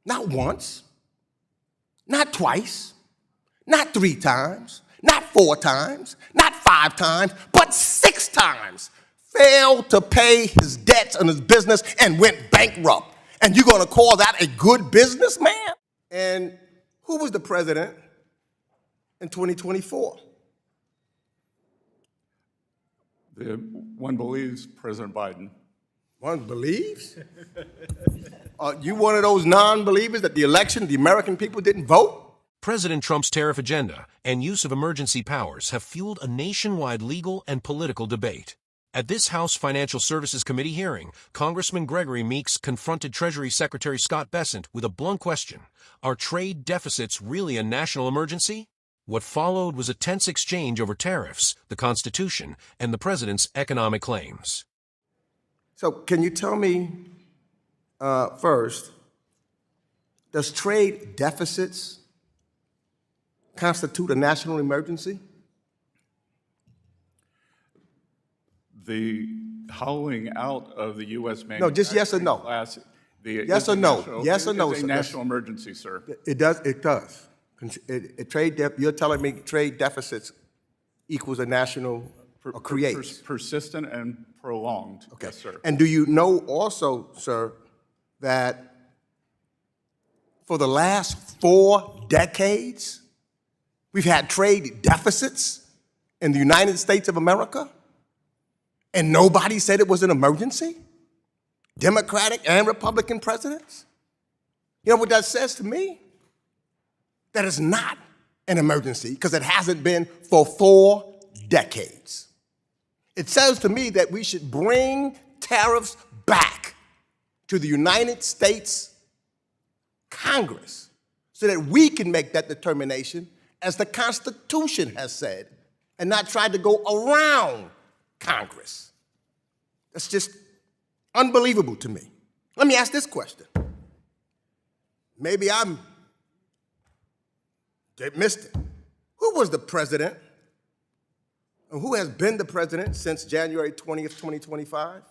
Not once, not twice, not 3 times, not 4 times, not 5 times, but 6 times failed to pay his debts on his business and went bankrupt. And you're going to call that a good businessman? And who was the president in 2024? One believes President Biden. One believes? You one of those non-believers that the election, the American people didn't vote? President Trump's tariff agenda and use of emergency powers have fueled a nationwide legal and political debate. At this House Financial Services Committee hearing, Congressman Gregory Meeks confronted Treasury Secretary Scott Bessent with a blunt question. Are trade deficits really a national emergency? What followed was a tense exchange over tariffs, the Constitution, and the president's economic claims. So can you tell me first, does trade deficits constitute a national emergency? The hollowing out of the U.S. manufacturing No, just yes or no. class. Yes or no? Yes or no, It's a sir? national emergency, sir. It does. It does. You're telling me trade deficits equals a national or creates? Persistent and prolonged. Okay. Yes, sir. And do you know also, sir, that for the last 4 decades, we've had trade deficits in the United States of America, and nobody said it was an emergency? Democratic and Republican presidents? You know what that says to me? That it's not an emergency because it hasn't been for 4 decades. It says to me that we should bring tariffs back to the United States Congress so that we can make that determination as the Constitution has said and not try to go around Congress. That's just unbelievable to me. Let me ask this question. Maybe they missed it. Who was the president and who has been the president since January 20th, 2025?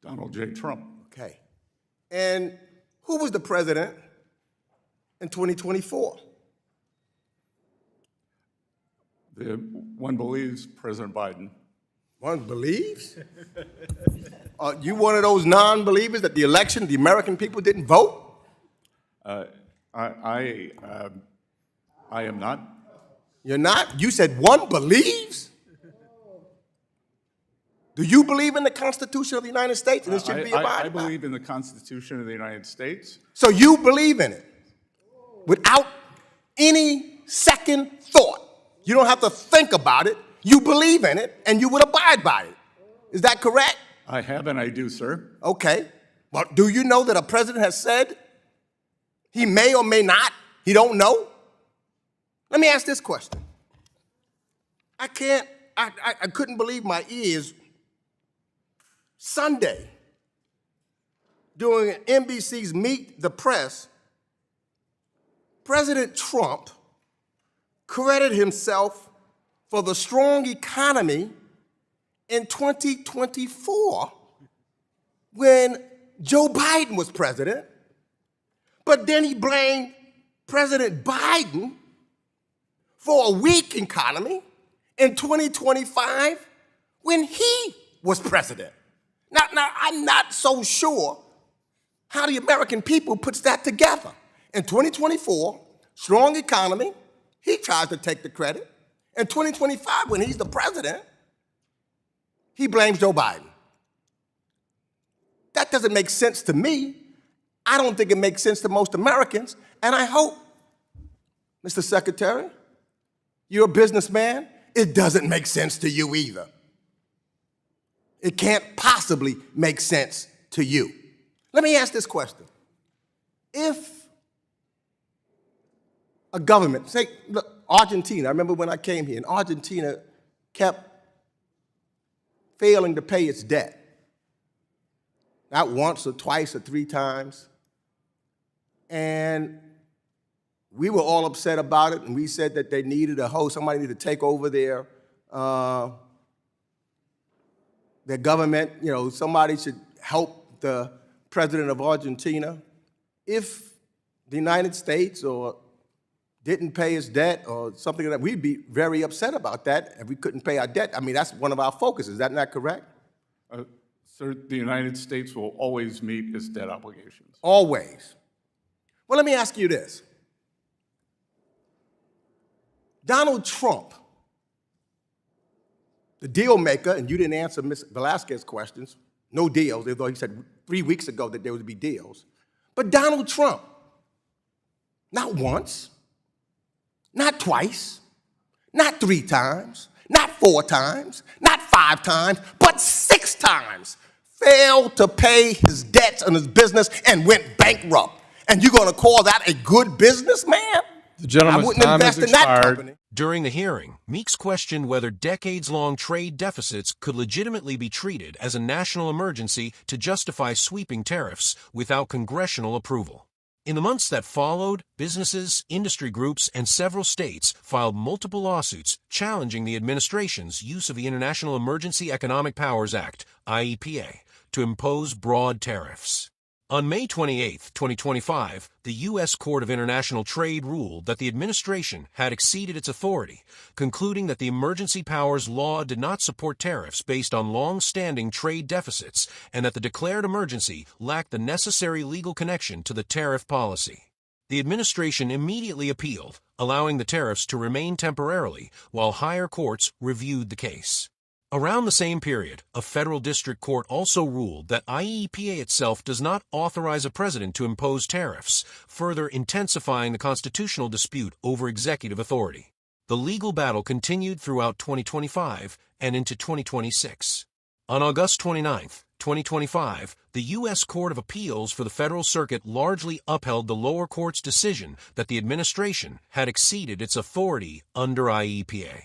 Donald J. Trump. Okay. And who was the president in 2024? One believes President Biden. One believes? You one of those non-believers that the election, the American people didn't vote? I am not. You're not? You said one believes? Do you believe in the Constitution of the United States and it should be abided by? I believe in the Constitution of the United States. So you believe in it without any second thought. You don't have to think about it. You believe in it and you would abide by it. Is that correct? I have and I do, sir. Okay. But do you know that a president has said he may or may not, he don't know? Let me ask this question. I couldn't believe my ears. Sunday, during NBC's Meet the Press, President Trump credited himself for the strong economy in 2024 when Joe Biden was president, but then he blamed President Biden for a weak economy in 2025 when he was president. Now, I'm not so sure how the American people puts that together. In 2024, strong economy, he tries to take the credit. In 2025, when he's the president, he blames Joe Biden. That doesn't make sense to me. I don't think it makes sense to most Americans. And I hope, Mr. Secretary, you're a businessman, it doesn't make sense to you either. It can't possibly make sense to you. Let me ask this question. If a government, say, look, Argentina, I remember when I came here, and Argentina kept failing to pay its debt. Not once or twice or 3 times. And we were all upset about it, and we said that they needed somebody needed to take over their government. You know, somebody should help the president of Argentina, if the United States or didn't pay his debt or something like that, we'd be very upset about that if we couldn't pay our debt. I mean, that's one of our focuses. Is that not correct? Sir, the United States will always meet its debt obligations. Always. Well, let me ask you this. Donald Trump, the deal maker, and you didn't answer Ms. Velasquez's questions, no deals, although he said 3 weeks ago that there would be deals. But Donald Trump, not once, not twice, not 3 times, not 4 times, not 5 times, but 6 times failed to pay his debts on his business and went bankrupt. And you're going to call that a good businessman? The gentleman's I wouldn't time invest has in that expired. company. During the hearing, Meeks questioned whether decades-long trade deficits could legitimately be treated as a national emergency to justify sweeping tariffs without congressional approval. In the months that followed, businesses, industry groups, and several states filed multiple lawsuits challenging the administration's use of the International Emergency Economic Powers Act, IEPA, to impose broad tariffs. On May 28, 2025, the U.S. Court of International Trade ruled that the administration had exceeded its authority, concluding that the emergency powers law did not support tariffs based on long-standing trade deficits and that the declared emergency lacked the necessary legal connection to the tariff policy. The administration immediately appealed, allowing the tariffs to remain temporarily while higher courts reviewed the case. Around the same period, a federal district court also ruled that IEPA itself does not authorize a president to impose tariffs, further intensifying the constitutional dispute over executive authority. The legal battle continued throughout 2025 and into 2026. On August 29, 2025, the U.S. Court of Appeals for the Federal Circuit largely upheld the lower court's decision that the administration had exceeded its authority under IEPA.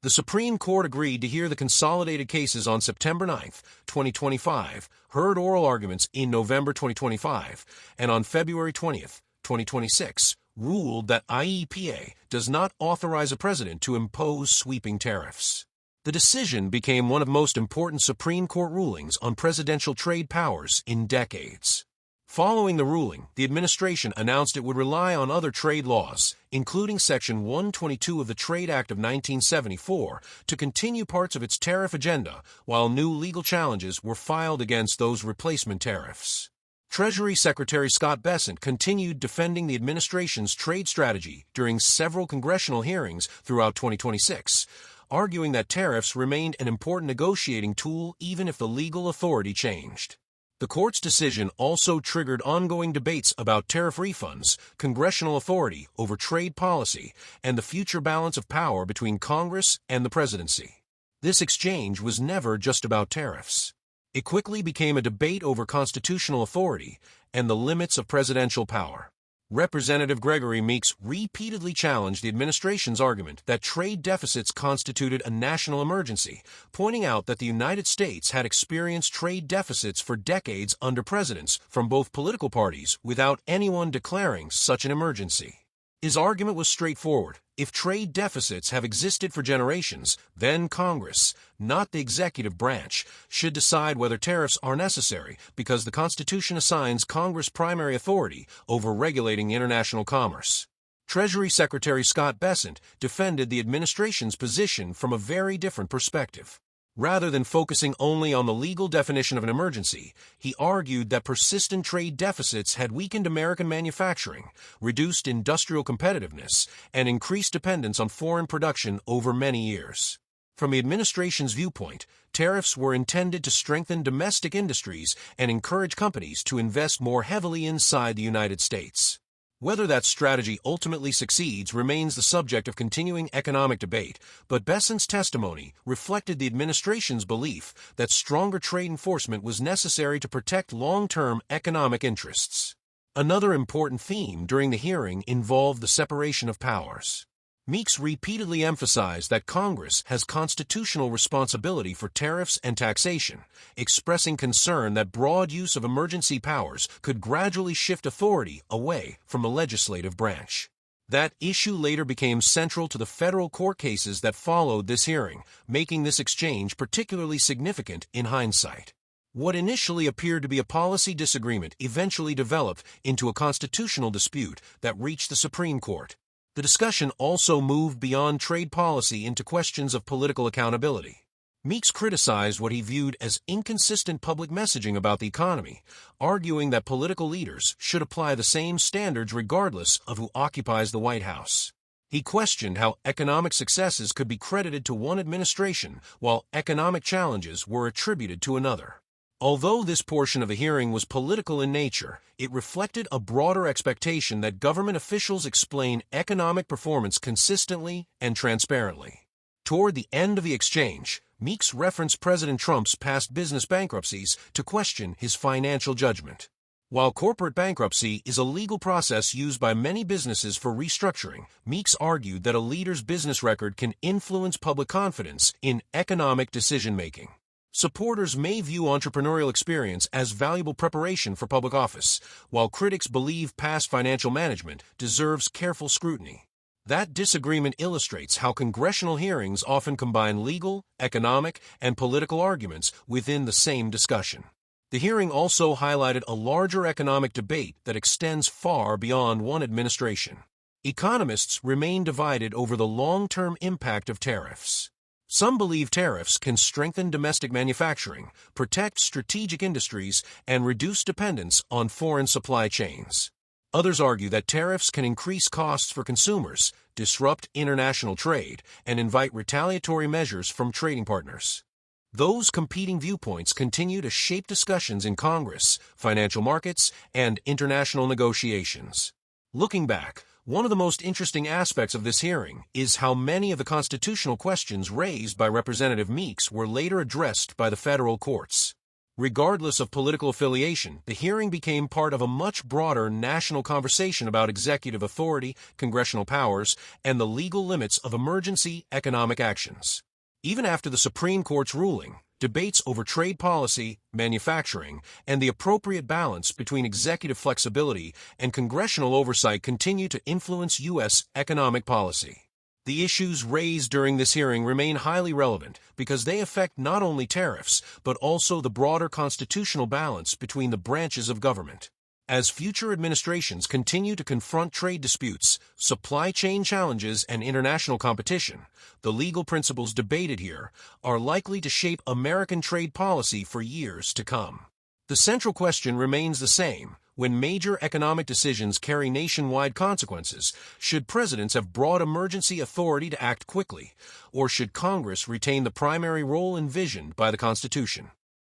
The Supreme Court agreed to hear the consolidated cases on September 9, 2025, heard oral arguments in November 2025, and on February 20, 2026, ruled that IEPA does not authorize a president to impose sweeping tariffs. The decision became one of the most important Supreme Court rulings on presidential trade powers in decades. Following the ruling, the administration announced it would rely on other trade laws, including Section 122 of the Trade Act of 1974, to continue parts of its tariff agenda, while new legal challenges were filed against those replacement tariffs. Treasury Secretary Scott Bessent continued defending the administration's trade strategy during several congressional hearings throughout 2026, arguing that tariffs remained an important negotiating tool even if the legal authority changed. The court's decision also triggered ongoing debates about tariff refunds, congressional authority over trade policy, and the future balance of power between Congress and the presidency. This exchange was never just about tariffs. It quickly became a debate over constitutional authority and the limits of presidential power. Representative Gregory Meeks repeatedly challenged the administration's argument that trade deficits constituted a national emergency, pointing out that the United States had experienced trade deficits for decades under presidents from both political parties without anyone declaring such an emergency. His argument was straightforward. If trade deficits have existed for generations, then Congress, not the executive branch, should decide whether tariffs are necessary because the Constitution assigns Congress primary authority over regulating international commerce. Treasury Secretary Scott Bessent defended the administration's position from a very different perspective. Rather than focusing only on the legal definition of an emergency, he argued that persistent trade deficits had weakened American manufacturing, reduced industrial competitiveness, and increased dependence on foreign production over many years. From the administration's viewpoint, tariffs were intended to strengthen domestic industries and encourage companies to invest more heavily inside the United States. Whether that strategy ultimately succeeds remains the subject of continuing economic debate, but Bessent's testimony reflected the administration's belief that stronger trade enforcement was necessary to protect long-term economic interests. Another important theme during the hearing involved the separation of powers. Meeks repeatedly emphasized that Congress has constitutional responsibility for tariffs and taxation, expressing concern that broad use of emergency powers could gradually shift authority away from the legislative branch. That issue later became central to the federal court cases that followed this hearing, making this exchange particularly significant in hindsight. What initially appeared to be a policy disagreement eventually developed into a constitutional dispute that reached the Supreme Court. The discussion also moved beyond trade policy into questions of political accountability. Meeks criticized what he viewed as inconsistent public messaging about the economy, arguing that political leaders should apply the same standards regardless of who occupies the White House. He questioned how economic successes could be credited to one administration while economic challenges were attributed to another. Although this portion of the hearing was political in nature, it reflected a broader expectation that government officials explain economic performance consistently and transparently. Toward the end of the exchange, Meeks referenced President Trump's past business bankruptcies to question his financial judgment. While corporate bankruptcy is a legal process used by many businesses for restructuring, Meeks argued that a leader's business record can influence public confidence in economic decision-making. Supporters may view entrepreneurial experience as valuable preparation for public office, while critics believe past financial management deserves careful scrutiny. That disagreement illustrates how congressional hearings often combine legal, economic, and political arguments within the same discussion. The hearing also highlighted a larger economic debate that extends far beyond one administration. Economists remain divided over the long-term impact of tariffs. Some believe tariffs can strengthen domestic manufacturing, protect strategic industries, and reduce dependence on foreign supply chains. Others argue that tariffs can increase costs for consumers, disrupt international trade, and invite retaliatory measures from trading partners. Those competing viewpoints continue to shape discussions in Congress, financial markets, and international negotiations. Looking back, one of the most interesting aspects of this hearing is how many of the constitutional questions raised by Representative Meeks were later addressed by the federal courts. Regardless of political affiliation, the hearing became part of a much broader national conversation about executive authority, congressional powers, and the legal limits of emergency economic actions. Even after the Supreme Court's ruling, debates over trade policy, manufacturing, and the appropriate balance between executive flexibility and congressional oversight continue to influence U.S. economic policy. The issues raised during this hearing remain highly relevant because they affect not only tariffs, but also the broader constitutional balance between the branches of government. As future administrations continue to confront trade disputes, supply chain challenges, and international competition, the legal principles debated here are likely to shape American trade policy for years to come. The central question remains the same. When major economic decisions carry nationwide consequences, should presidents have broad emergency authority to act quickly, or should Congress retain the primary role envisioned by the Constitution?